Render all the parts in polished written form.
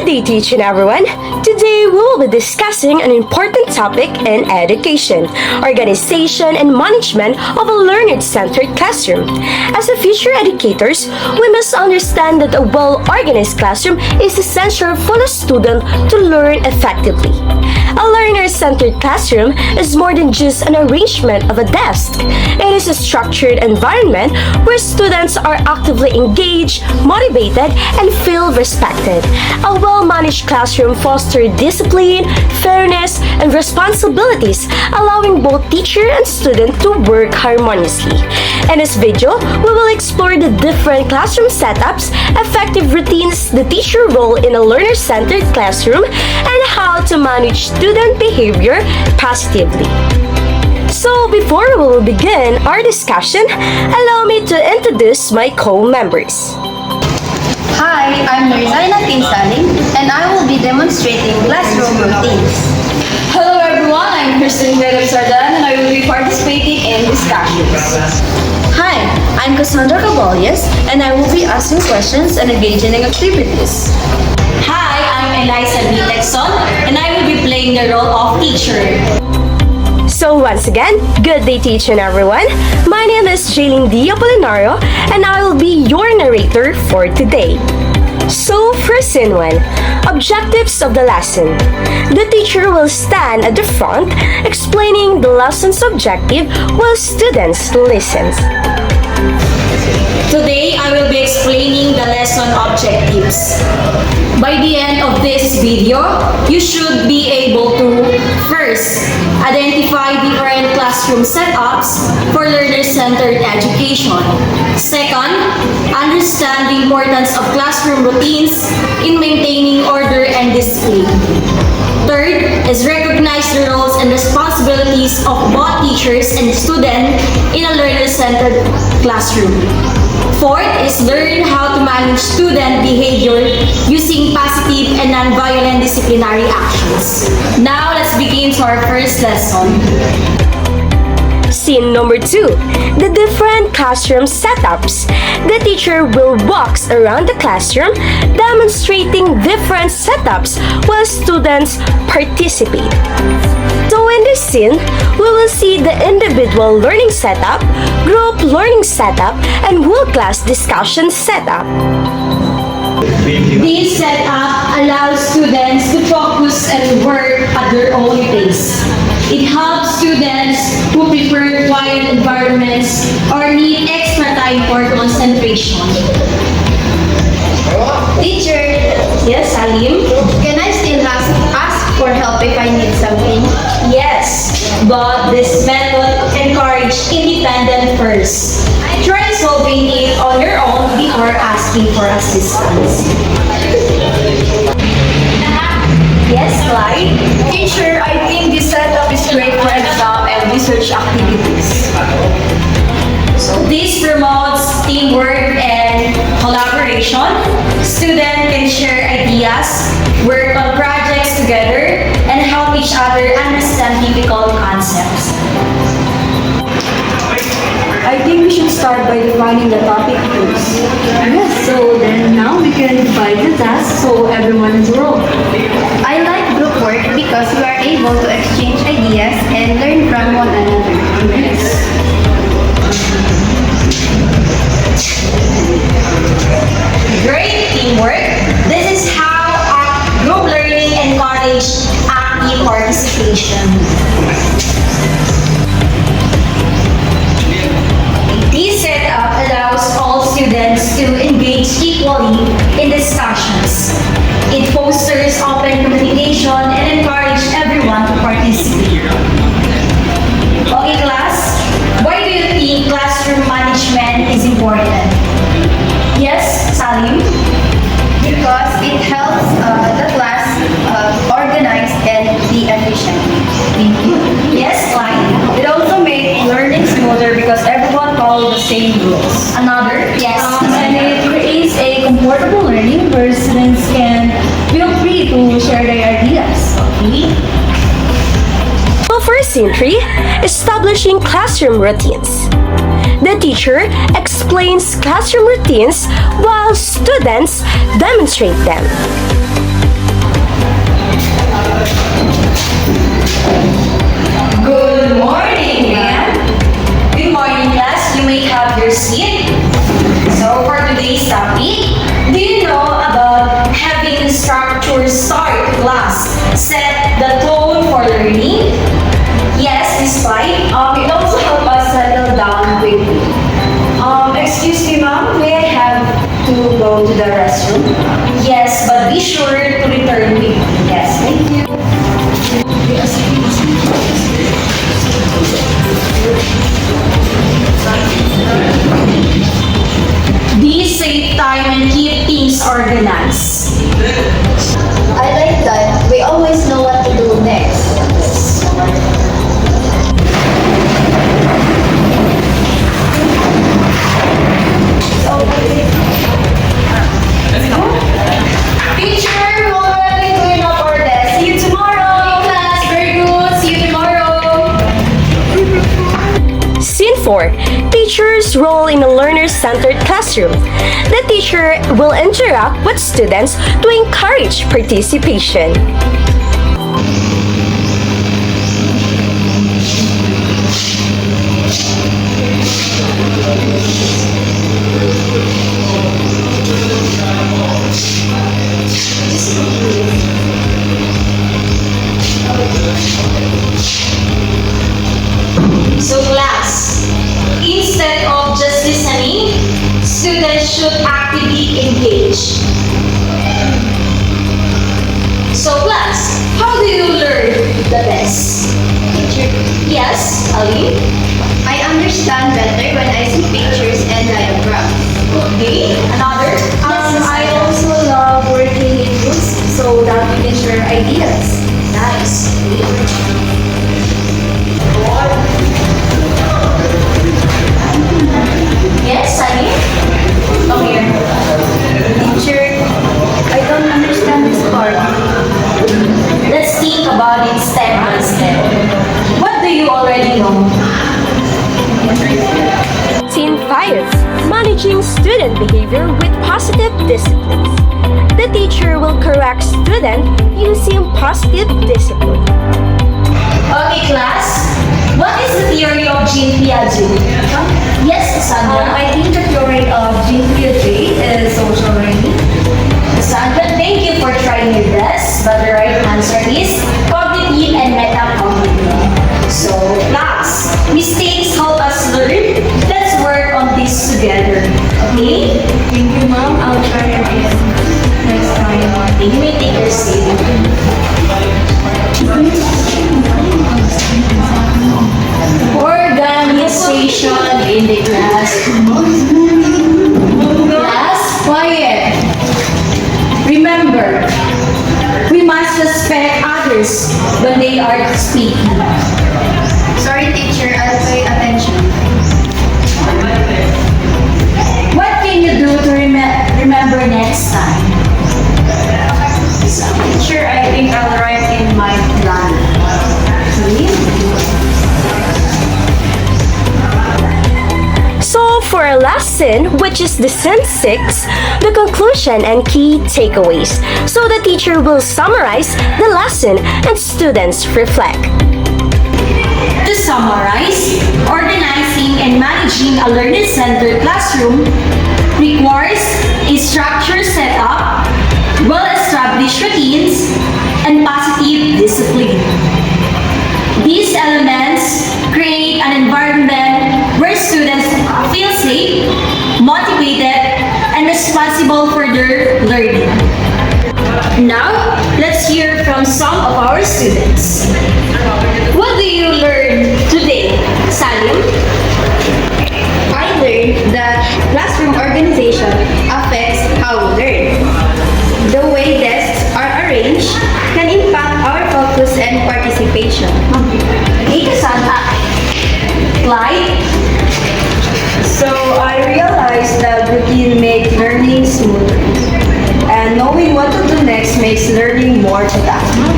Good day to each and everyone. Today we will be discussing an important topic in education, organization and management of a learner-centered classroom. As a future educators, we must understand that a well-organized classroom is essential for a student to learn effectively. A learner-centered classroom is more than just an arrangement of a desk. It is a structured environment where students are actively engaged, motivated, and feel respected. A well-managed classroom fosters discipline, fairness, and responsibilities, allowing both teacher and student to work harmoniously. In this video, we will explore the different classroom setups, effective routines, the teacher role in a learner-centered classroom, and how to manage student behavior positively. So before we will begin our discussion, allow me to introduce my co-members. Hi, I'm Rizana Kinsaling, and I will be demonstrating classroom routines. Hello everyone, I'm Kristen Vedam Sardan and I will be participating in discussions. Hi, I'm Cassandra Cabalias, and I will be asking questions and engaging in activities. Hi, I'm Eliza B. Texon and I will be playing the role of teacher. So once again, good day to each and everyone. My name is Jaylene D. Apolinario and I will be your narrator for today. So first in one, objectives of the lesson. The teacher will stand at the front explaining the lesson's objective while students listen. Today, I will be explaining the lesson objectives. By the end of this video, you should be able to first, identify different classroom setups for learner-centered education. Second, understand the importance of classroom routines in maintaining order and discipline. Third is recognize the roles and responsibilities of both teachers and student in a learner-centered classroom. Fourth is learn how to manage student behavior using positive and non-violent disciplinary actions. Now, let's begin to our first lesson. Scene number 2, the different classroom setups. The teacher will walk around the classroom demonstrating different setups while students participate. So in this scene, we will see the individual learning setup, group learning setup, and whole class discussion setup. This setup allows students to focus and work at their own pace. It helps students who prefer quiet environments or need extra time for concentration. Teacher, Yes, Salim? can I still ask for help if I need something? Yes, but this method encourages independent first. Try solving it on your own before asking for assistance. Yes, Clyde? Teacher, I think this setup is great for exam and research activities. This promotes teamwork and collaboration. Students can share ideas, work on projects together, and help each other understand difficult concepts. I think we should start by defining the topic first. Yes, so then now we can divide the task so everyone is role. I like group work because we are able to exchange ideas and learn from one another. Yes. Great teamwork. This is how group learning encourages active participation. This setup allows all students to engage equally in discussions. It fosters open communication and encourages everyone to participate. Okay, class, why do you think classroom management is important? Yes, Salim? Because it helps the class organize and be efficient. Yes, Clyde? It also makes learning smoother because everyone follows the same rules. Another? Yes. And it creates a comfortable learning where students can feel free to share their ideas. Okay. So for scene 3, establishing classroom routines. The teacher explains classroom routines while students demonstrate them. 4. Teacher's role in a learner-centered classroom. The teacher will interact with students to encourage participation. So class, instead of just listening, students should actively engage. So class, how do you learn the best? Teacher, Yes, Ali? I understand better when I see pictures and diagrams. Okay, another? I also love working in groups so that we can share ideas. Nice. Yes, Ali? Come here. Teacher, I don't understand this part. Let's think about it step by step. What do you already know? Scene 5. Managing student behavior with positive disciplines. The teacher will correct student using positive discipline. Okay, class. What is the theory of Jean Piaget? Yes, Sandra. I think the theory of Jean Piaget is social learning. Sandra, thank you for trying your best, but the right answer is cognitive and metacognitive. So, class, mistakes help us learn. Let's work on this together. Okay? Thank you, Mom. I'll try again next time. You may take your seat. Organization in the class. Class, quiet. Remember, we must respect others when they are speaking. Sorry, teacher, I'll pay attention. What can you do to remember next time? Teacher, I think I'll write in my plan. So for our last scene, which is the scene 6, the conclusion and key takeaways. So the teacher will summarize the lesson and students reflect. To summarize, organizing and managing a learner-centered classroom requires a structured setup, well-established routines, and positive discipline. These elements create an environment where students feel safe, motivated, and responsible for their learning. Now, let's hear from some of our students. What do you learn today, Salim? I learned that classroom organization affects how we learn. The way desks are arranged can impact our focus and participation. Okay, Cassandra. Clyde? So I realized that routine makes learning smoother. And knowing what to do next makes learning more productive.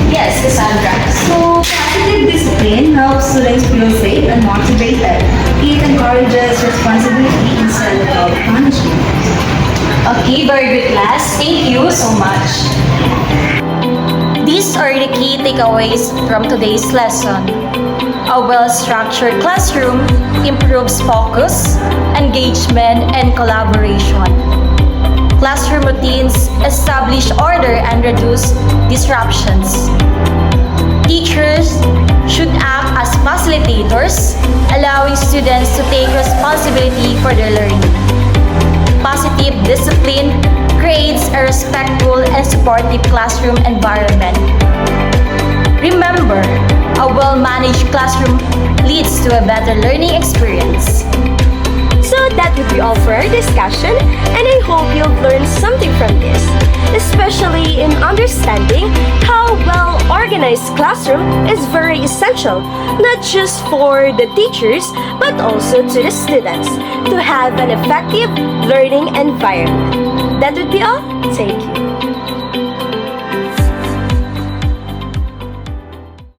Yes, Cassandra. So positive discipline helps students feel safe and motivated. It encourages responsibility instead of punishment. Okay, very good class. Thank you so much. These are the key takeaways from today's lesson. A well-structured classroom improves focus, engagement, and collaboration. Classroom routines establish order and reduce disruptions. Teachers should act as facilitators, allowing students to take responsibility for their learning. Positive discipline creates a respectful and supportive classroom environment. Remember, a well-managed classroom leads to a better learning experience. So that would be all for our discussion, and I hope you've learned something from this, especially in understanding how well-organized classroom is very essential, not just for the teachers, but also to the students, to have an effective learning environment. That would be all. Thank you.